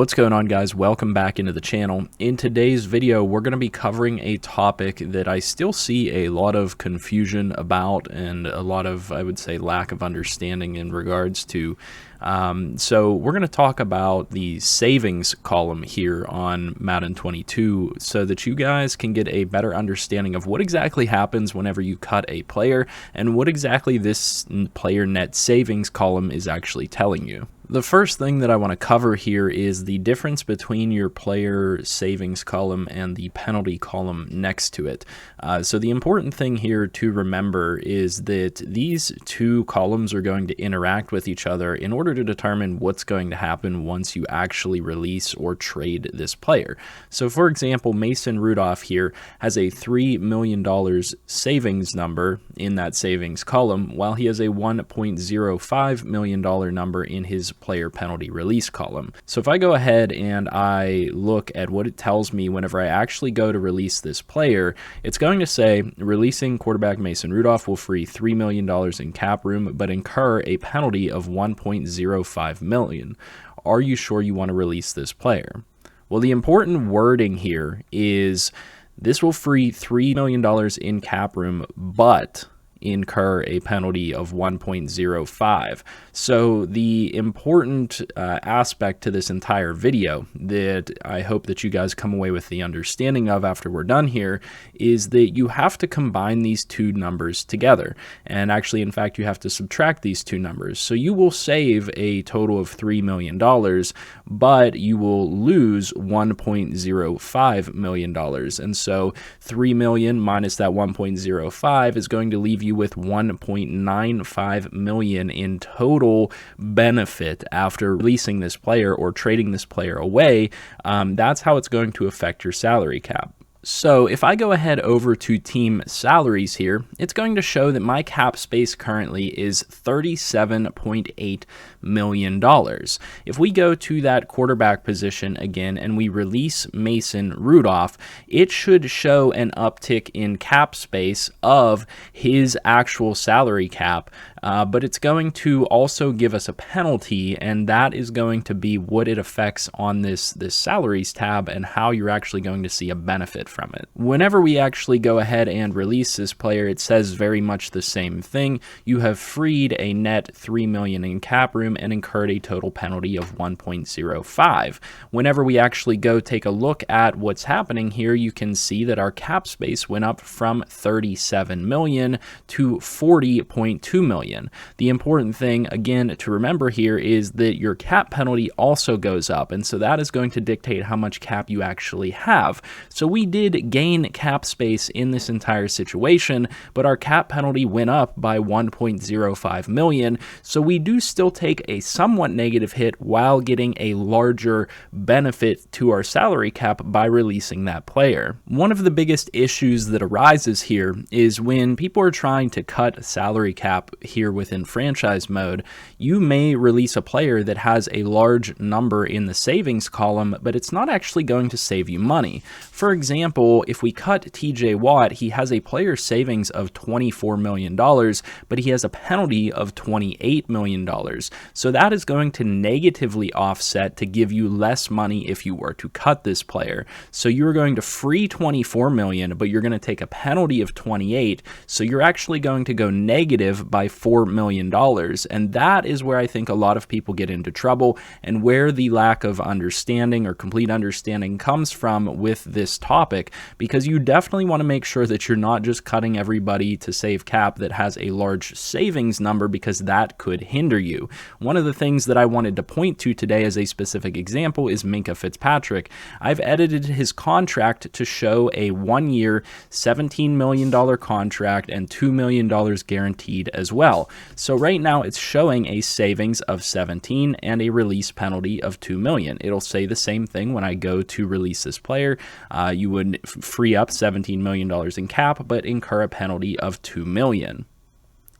What's going on, guys? Welcome back into the channel. In today's video, we're going to be covering a topic that I still see a lot of confusion about and a lot of, I would say, lack of understanding in regards to. So we're going to talk about the savings column here on Madden 22 so that you guys can get a better understanding of what exactly happens whenever you cut a player and what exactly this player net savings column is actually telling you. The first thing that I want to cover here is the difference between your player savings column and the penalty column next to it. So the important thing here to remember is that these two columns are going to interact with each other in order to determine what's going to happen once you actually release or trade this player. So for example, Mason Rudolph here has a $3 million savings number in that savings column, while he has a $1.05 million number in his player penalty release column. So if I go ahead and I look at what it tells me whenever I actually go to release this player, it's going to say releasing quarterback Mason Rudolph will free $3 million in cap room but incur a penalty of $1.05 million. Are you sure you want to release this player? Well, the important wording here is this will free $3 million in cap room but incur a penalty of 1.05. So the important aspect to this entire video that I hope that you guys come away with the understanding of after we're done here is that you have to combine these two numbers together. And actually, in fact, you have to subtract these two numbers. So you will save a total of $3 million, but you will lose $1.05 million. And so 3 million minus that 1.05 is going to leave you with 1.95 million in total benefit after releasing this player or trading this player away. That's how it's going to affect your salary cap. So if I go ahead over to team salaries here, it's going to show that my cap space currently is $37.8 million. If we go to that quarterback position again and we release Mason Rudolph, it should show an uptick in cap space of his actual salary cap, but it's going to also give us a penalty, and that is going to be what it affects on this salaries tab and how you're actually going to see a benefit from it. Whenever we actually go ahead and release this player, it says very much the same thing. You have freed a net $3 million in cap room and incurred a total penalty of 1.05. Whenever we actually go take a look at what's happening here, you can see that our cap space went up from 37 million to 40.2 million. The important thing again to remember here is that your cap penalty also goes up, and so that is going to dictate how much cap you actually have. So we did gain cap space in this entire situation, but our cap penalty went up by 1.05 million. So we do still take a somewhat negative hit while getting a larger benefit to our salary cap by releasing that player. One of the biggest issues that arises here is when people are trying to cut salary cap here within franchise mode, you may release a player that has a large number in the savings column, but it's not actually going to save you money. For example, if we cut TJ Watt, he has a player savings of $24 million, but he has a penalty of $28 million. So that is going to negatively offset to give you less money if you were to cut this player. So you're going to free $24 million, but you're going to take a penalty of $28. So you're actually going to go negative by $4 million. And that is where I think a lot of people get into trouble and where the lack of understanding or complete understanding comes from with this topic, because you definitely want to make sure that you're not just cutting everybody to save cap that has a large savings number, because that could hinder you. One of the things that I wanted to point to today as a specific example is Minkah Fitzpatrick. I've edited his contract to show a 1-year $17 million contract and $2 million guaranteed as well. So right now it's showing a savings of 17 and a release penalty of 2 million. It'll say the same thing when I go to release this player. You would free up $17 million in cap, but incur a penalty of 2 million.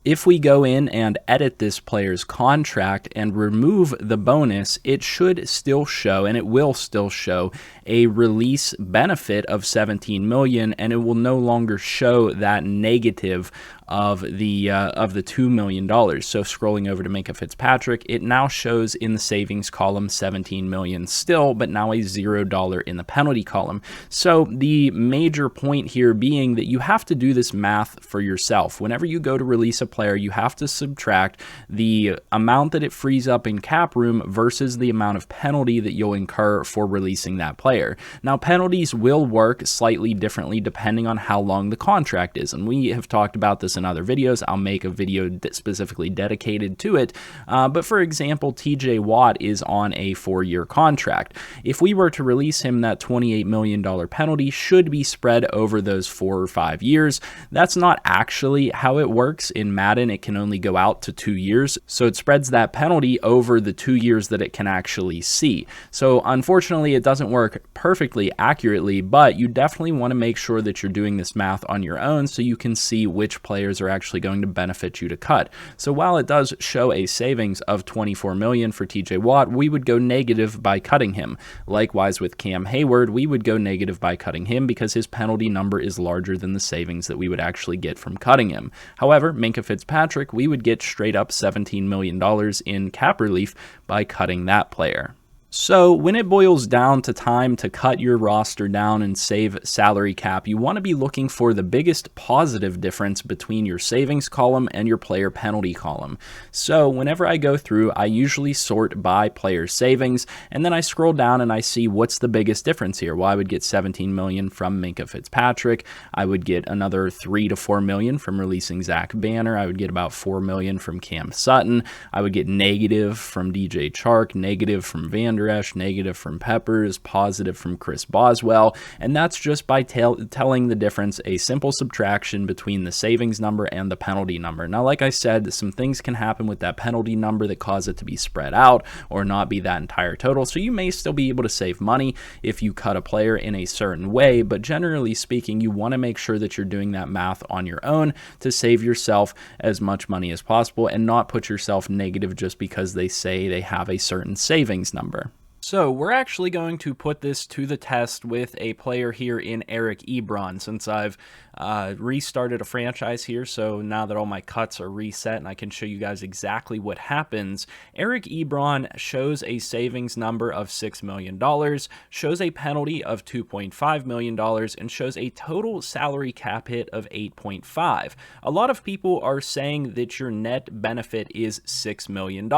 If we go in and edit this player's contract and remove the bonus, it should still show, and it will still show, a release benefit of 17 million, and it will no longer show that negative of the $2 million. So scrolling over to Minkah Fitzpatrick, it now shows in the savings column 17 million still, but now a $0 in the penalty column. So the major point here being that you have to do this math for yourself. Whenever you go to release a player, you have to subtract the amount that it frees up in cap room versus the amount of penalty that you'll incur for releasing that player. Now, penalties will work slightly differently depending on how long the contract is, and we have talked about this in other videos. I'll make a video specifically dedicated to it. But for example, TJ Watt is on a 4-year contract. If we were to release him, that $28 million penalty should be spread over those 4 or 5 years. That's not actually how it works. In Madden, it can only go out to 2 years. So it spreads that penalty over the 2 years that it can actually see. So unfortunately, it doesn't work perfectly accurately, but you definitely want to make sure that you're doing this math on your own so you can see which players are actually going to benefit you to cut. So while it does show a savings of 24 million for TJ Watt, we would go negative by cutting him. Likewise with Cam Hayward, we would go negative by cutting him because his penalty number is larger than the savings that we would actually get from cutting him. However, Minkah Fitzpatrick, we would get straight up $17 million in cap relief by cutting that player. So when it boils down to time to cut your roster down and save salary cap, you want to be looking for the biggest positive difference between your savings column and your player penalty column. So whenever I go through, I usually sort by player savings, and then I scroll down and I see what's the biggest difference here. Well, I would get 17 million from Minkah Fitzpatrick. I would get another 3 to 4 million from releasing Zach Banner. I would get about 4 million from Cam Sutton. I would get negative from DJ Chark, negative from Vander Esch, negative from Peppers, positive from Chris Boswell, and that's just by telling the difference, a simple subtraction between the savings number and the penalty number. Now, like I said, some things can happen with that penalty number that cause it to be spread out or not be that entire total, so you may still be able to save money if you cut a player in a certain way, but generally speaking, you want to make sure that you're doing that math on your own to save yourself as much money as possible and not put yourself negative just because they say they have a certain savings number. So we're actually going to put this to the test with a player here in Eric Ebron, since I've restarted a franchise here. So now that all my cuts are reset and I can show you guys exactly what happens, Eric Ebron shows a savings number of $6 million, shows a penalty of $2.5 million, and shows a total salary cap hit of 8.5. A lot of people are saying that your net benefit is $6 million,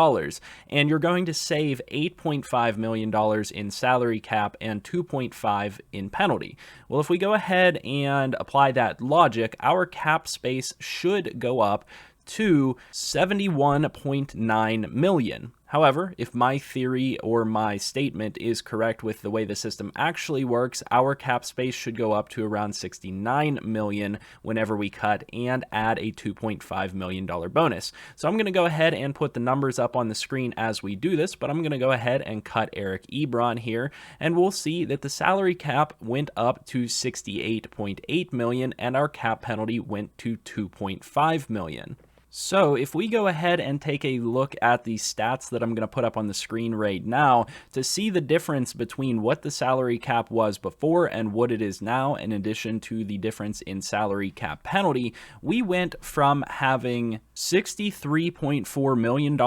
and you're going to save $8.5 million in salary cap and 2.5 in penalty. Well, if we go ahead and apply that logic, our cap space should go up to 71.9 million. However, if my theory or my statement is correct with the way the system actually works, our cap space should go up to around 69 million whenever we cut and add a $2.5 million bonus. So I'm going to go ahead and put the numbers up on the screen as we do this, but I'm going to go ahead and cut Eric Ebron here, and we'll see that the salary cap went up to 68.8 million and our cap penalty went to 2.5 million. So if we go ahead and take a look at the stats that I'm going to put up on the screen right now to see the difference between what the salary cap was before and what it is now, in addition to the difference in salary cap penalty, we went from having $63.4 million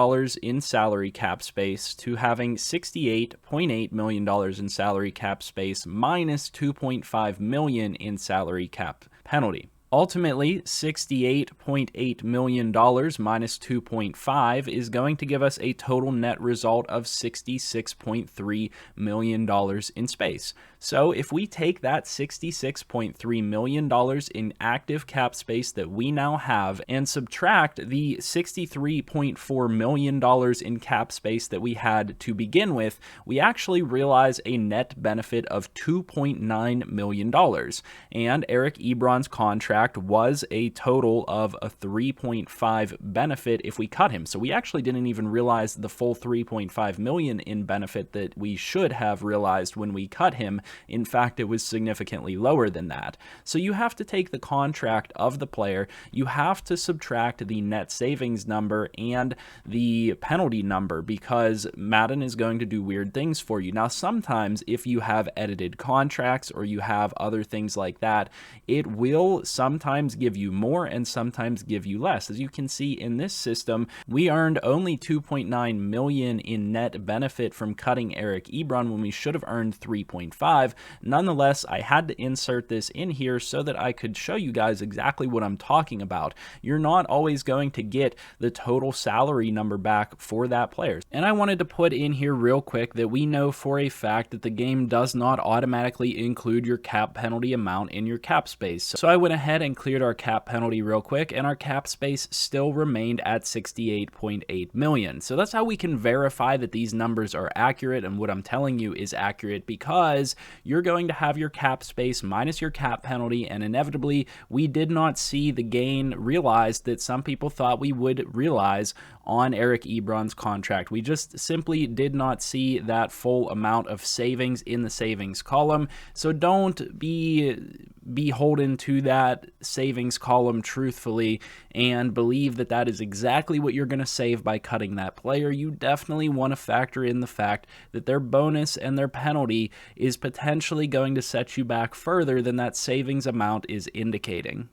in salary cap space to having $68.8 million in salary cap space minus $2.5 million in salary cap penalty. Ultimately, $68.8 million minus 2.5 is going to give us a total net result of $66.3 million in space. So if we take that $66.3 million in active cap space that we now have and subtract the $63.4 million in cap space that we had to begin with, we actually realize a net benefit of $2.9 million. And Eric Ebron's contract contract was a total of a 3.5 benefit if we cut him. So we actually didn't even realize the full 3.5 million in benefit that we should have realized when we cut him. In fact, it was significantly lower than that. So you have to take the contract of the player, you have to subtract the net savings number and the penalty number, because Madden is going to do weird things for you. Now, sometimes if you have edited contracts or you have other things like that, it will sometimes give you more and sometimes give you less. As you can see in this system, we earned only 2.9 million in net benefit from cutting Eric Ebron when we should have earned 3.5. Nonetheless, I had to insert this in here so that I could show you guys exactly what I'm talking about. You're not always going to get the total salary number back for that player. And I wanted to put in here real quick that we know for a fact that the game does not automatically include your cap penalty amount in your cap space. So I went ahead and cleared our cap penalty real quick, and our cap space still remained at 68.8 million. So that's how we can verify that these numbers are accurate and what I'm telling you is accurate, because you're going to have your cap space minus your cap penalty, and inevitably we did not see the gain realized that some people thought we would realize on Eric Ebron's contract. We just simply did not see that full amount of savings in the savings column. So don't be beholden to that savings column truthfully and believe that that is exactly what you're going to save by cutting that player. You definitely want to factor in the fact that their bonus and their penalty is potentially going to set you back further than that savings amount is indicating.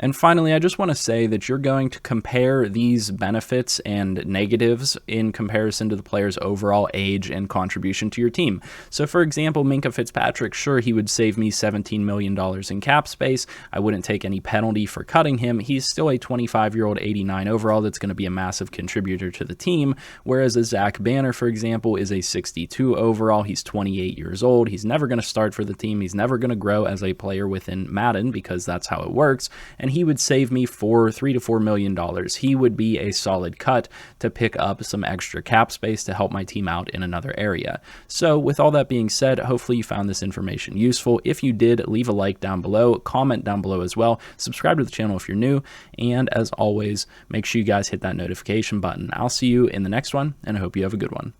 And finally, I just want to say that you're going to compare these benefits and negatives in comparison to the player's overall age and contribution to your team. So for example, Minkah Fitzpatrick, sure, he would save me $17 million in cap space. I wouldn't take any penalty for cutting him. He's still a 25-year-old 89 overall that's going to be a massive contributor to the team, whereas a Zach Banner, for example, is a 62 overall. He's 28 years old. He's never going to start for the team. He's never going to grow as a player within Madden, because that's how it works. And he would save me $3 to $4 million. He would be a solid cut to pick up some extra cap space to help my team out in another area. So with all that being said, hopefully you found this information useful. If you did, leave a like down below, comment down below as well, subscribe to the channel if you're new, and as always, make sure you guys hit that notification button. I'll see you in the next one, and I hope you have a good one.